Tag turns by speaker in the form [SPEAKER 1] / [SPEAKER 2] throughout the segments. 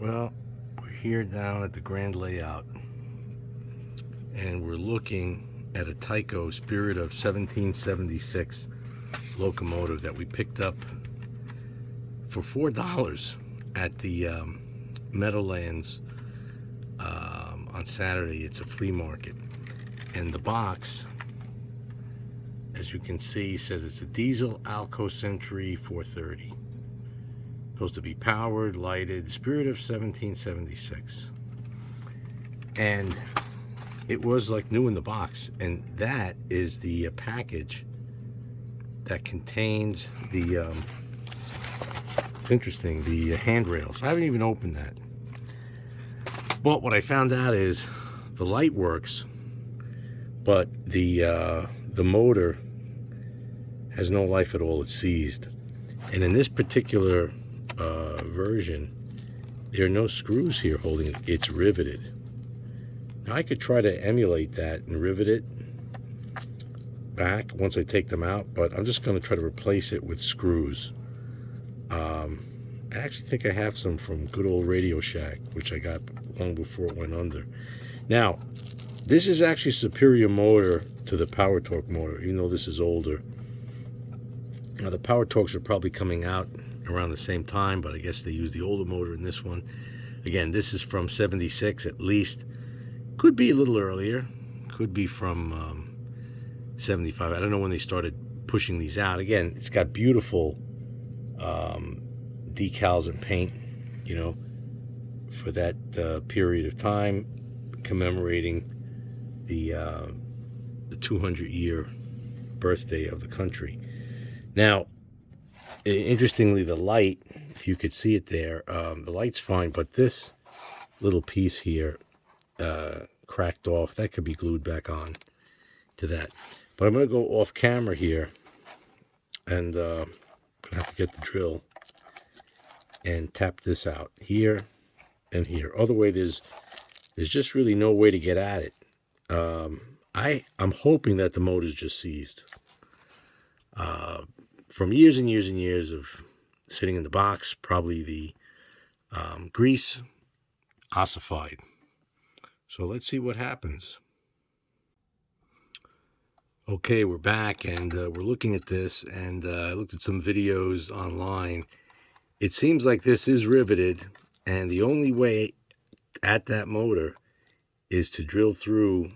[SPEAKER 1] Well, we're here down at the Grand Layout, and we're looking at a TYCO Spirit of 1776 locomotive that we picked up for $4 at the Meadowlands on Saturday. It's a flea market, and the box, as you can see, says it's a diesel Alco Century 430. Supposed to be powered, lighted, Spirit of 1776. And it was like new in the box. And that is the package that contains the, it's interesting, the handrails. I haven't even opened that. But what I found out is the light works, but the motor has no life at all. It's seized. And in this particular version, there are no screws here holding it. It's riveted. Now I could try to emulate that and rivet it back once I take them out, but I'm just going to try to replace it with screws. I actually think I have some from good old Radio Shack, which I got long before it went under. Now, this is actually a superior motor to the Power Torque motor, even though this is older. Now, the Power Torques are probably coming out around the same time, but I guess they use the older motor in this one. Again, this is from 76 at least. Could be a little earlier. Could be from 75. I don't know when they started pushing these out. Again, it's got beautiful decals and paint, you know, for that period of time, commemorating the 200-year birthday of the country. Now, interestingly, the light, if you could see it there, the light's fine, but this little piece here cracked off. That could be glued back on to that. But I'm going to go off camera here, and I'm going to have to get the drill and tap this out here and here. Other way, there's just really no way to get at it. I'm hoping that the motor's just seized. From years and years and years of sitting in the box, probably the grease ossified. So let's see what happens. Okay, we're back, and we're looking at this, and I looked at some videos online. It seems like this is riveted, and the only way at that motor is to drill through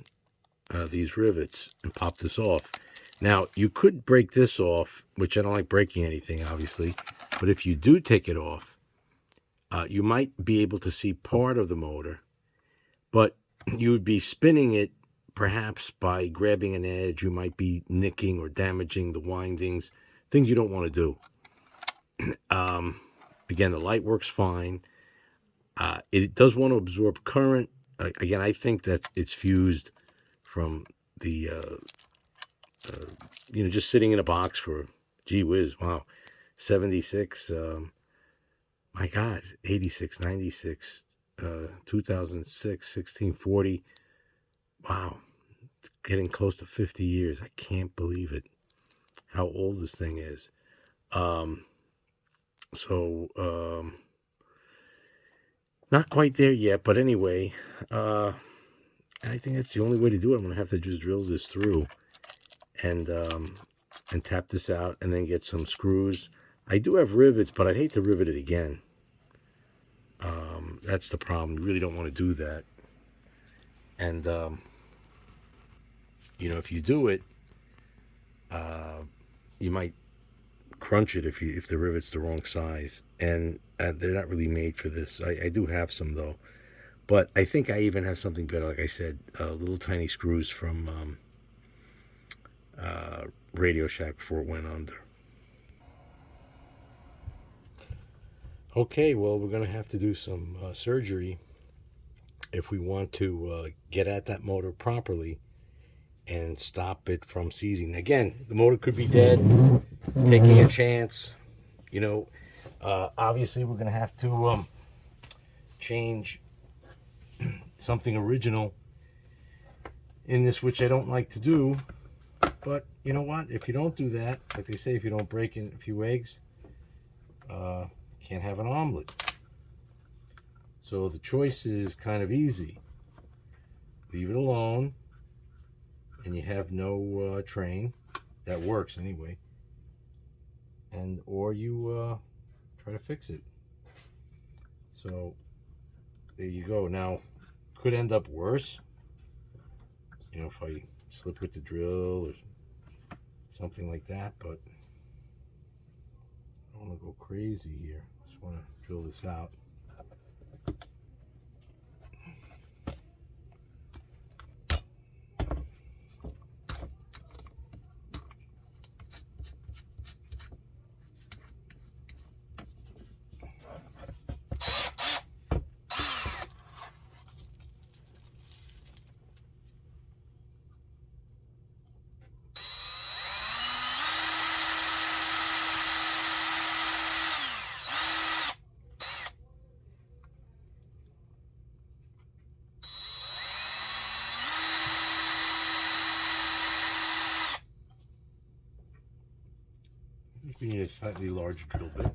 [SPEAKER 1] these rivets and pop this off. Now, you could break this off, which I don't like breaking anything, obviously, but if you do take it off, you might be able to see part of the motor, but you would be spinning it perhaps by grabbing an edge. You might be nicking or damaging the windings, things you don't want to do. Again, the light works fine. It does want to absorb current. Again, I think that it's fused from the just sitting in a box for, gee whiz, wow, 76, my God, 86, 96, 2006, 1640, wow, it's getting close to 50 years. I can't believe it, how old this thing is. Not quite there yet, but anyway, I think that's the only way to do it. I'm going to have to just drill this through and tap this out, and then get some screws. I do have rivets, but I'd hate to rivet it again. That's the problem. You really don't want to do that. And if you do it, you might crunch it if the rivet's the wrong size, and they're not really made for this. I do have some though, but I think I even have something better. Like I said, little tiny screws from Radio Shack before it went under. Okay, well, we're going to have to do some surgery if we want to get at that motor properly and stop it from seizing. Again, the motor could be dead, taking a chance. Obviously, we're going to have to change something original in this, which I don't like to do. But you know what? If you don't do that, like they say, if you don't break in a few eggs, can't have an omelet. So the choice is kind of easy. Leave it alone, and you have no train. That works anyway. And or you try to fix it. So there you go. Now, could end up worse. You know, if I slip with the drill or something like that, but I don't want to go crazy here. Just want to drill this out. We need a slightly larger drill bit.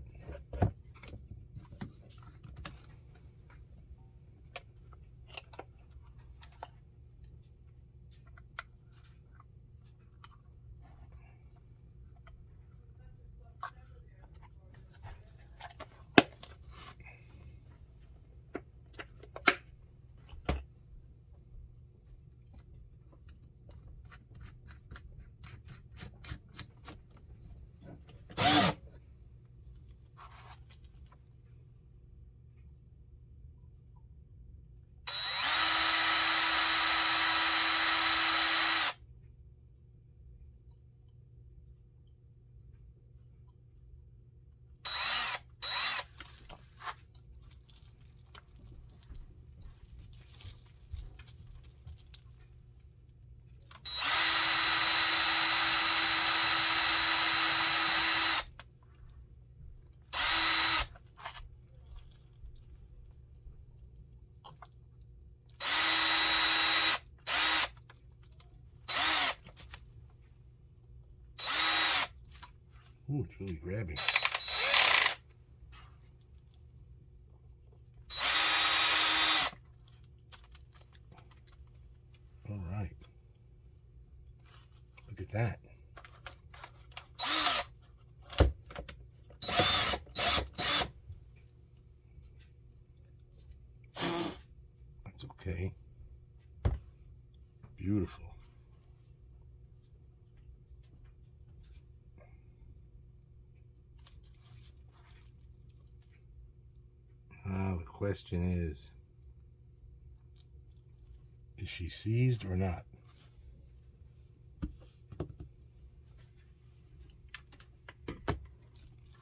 [SPEAKER 1] Ooh, it's really grabbing. All right. Look at that. That's okay. Beautiful. Now the question is she seized or not?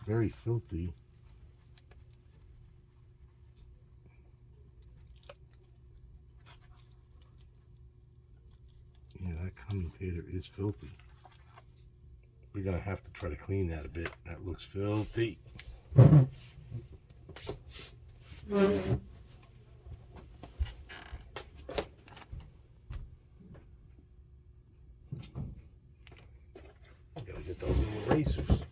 [SPEAKER 1] Very filthy. Yeah, that commentator is filthy. We're gonna have to try to clean that a bit. That looks filthy. Gotta get those little erasers.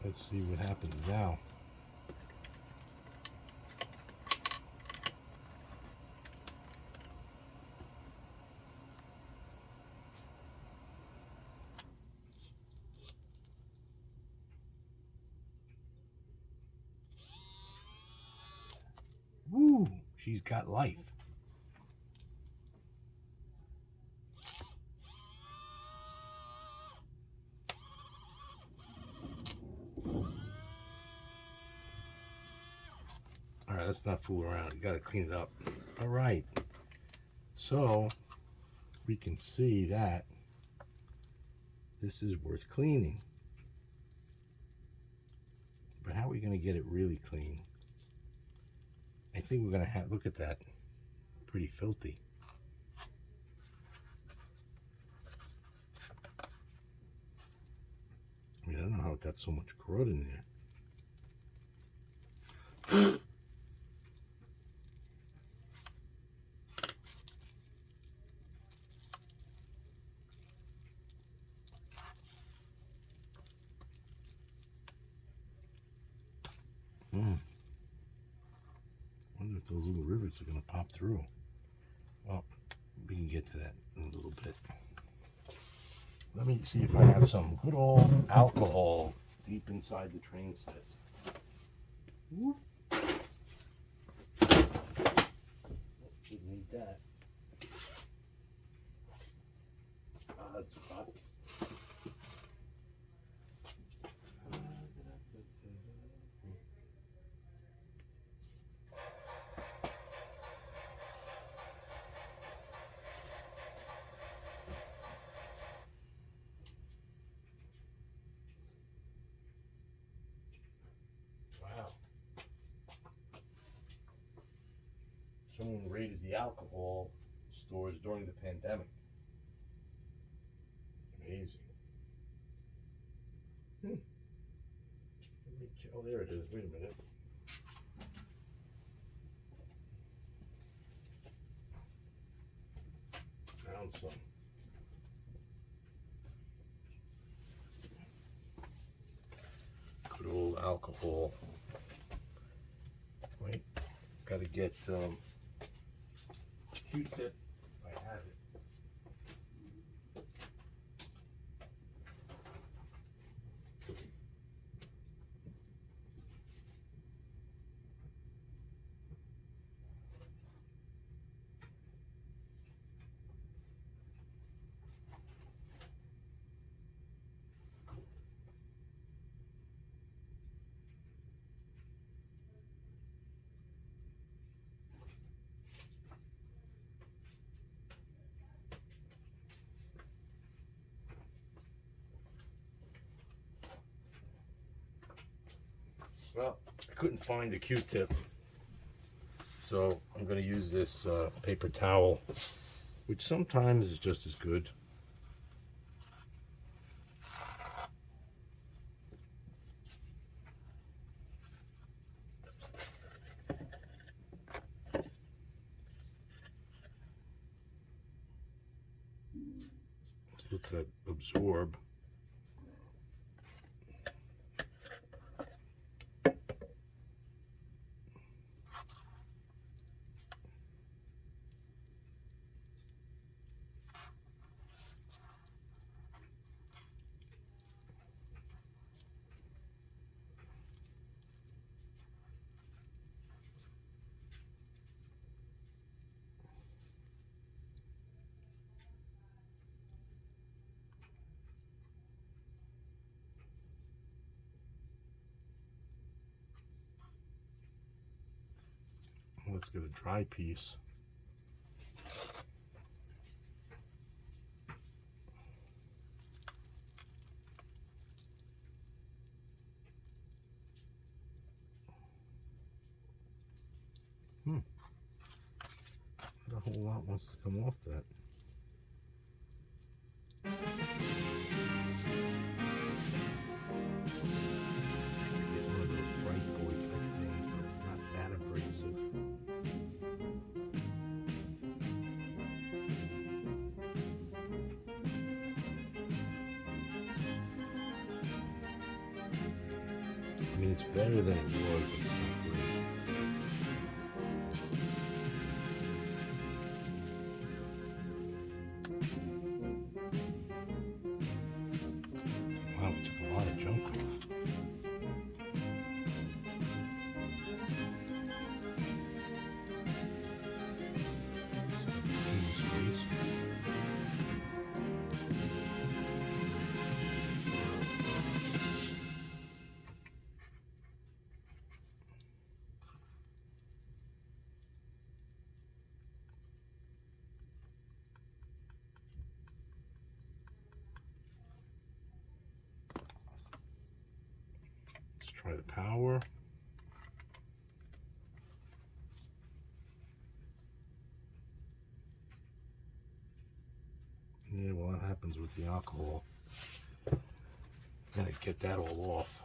[SPEAKER 1] Let's see what happens now. Woo! She's got life. All right, let's not fool around. You got to clean it up. All right. So we can see that this is worth cleaning. But how are we going to get it really clean? I think we're going to have, look at that, pretty filthy. I mean, I don't know how it got so much crud in there. Wonder if those little rivets are going to pop through. Well, we can get to that in a little bit. Let me see if I have some good old alcohol deep inside the train set. Whoop. Didn't need that. It's hot. Wow. Someone raided the alcohol stores during the pandemic. Amazing. Oh, there it is. Wait a minute. Found some. Good old alcohol. Wait, gotta get Q-tip. I have it. Well, I couldn't find the Q-tip, so I'm going to use this paper towel, which sometimes is just as good. Let that absorb. Let's get a dry piece. Not a whole lot wants to come off that. Get one of those bright boy type things, but not that abrasive. mean, it's better than it was, but it's not great. Wow, we took a lot of junk off. Let's try the power. Yeah, well, that happens with the alcohol. Gotta get that all off.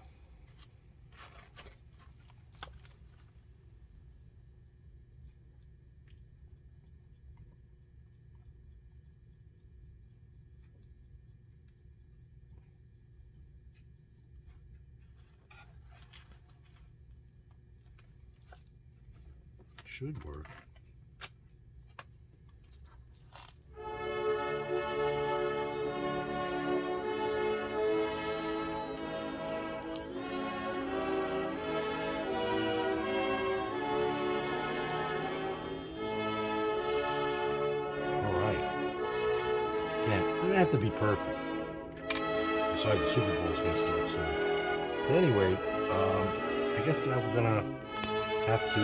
[SPEAKER 1] Should work. Yeah, it doesn't have to be perfect. Besides, the Super Bowl is going to start soon. But anyway, I guess now we're going to have to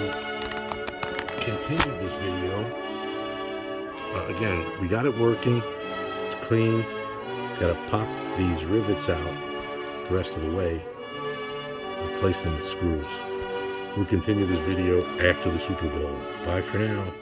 [SPEAKER 1] continue this video. Again, we got it working. It's clean. Got to pop these rivets out the rest of the way. Replace them with screws. We'll continue this video after the Super Bowl. Bye for now.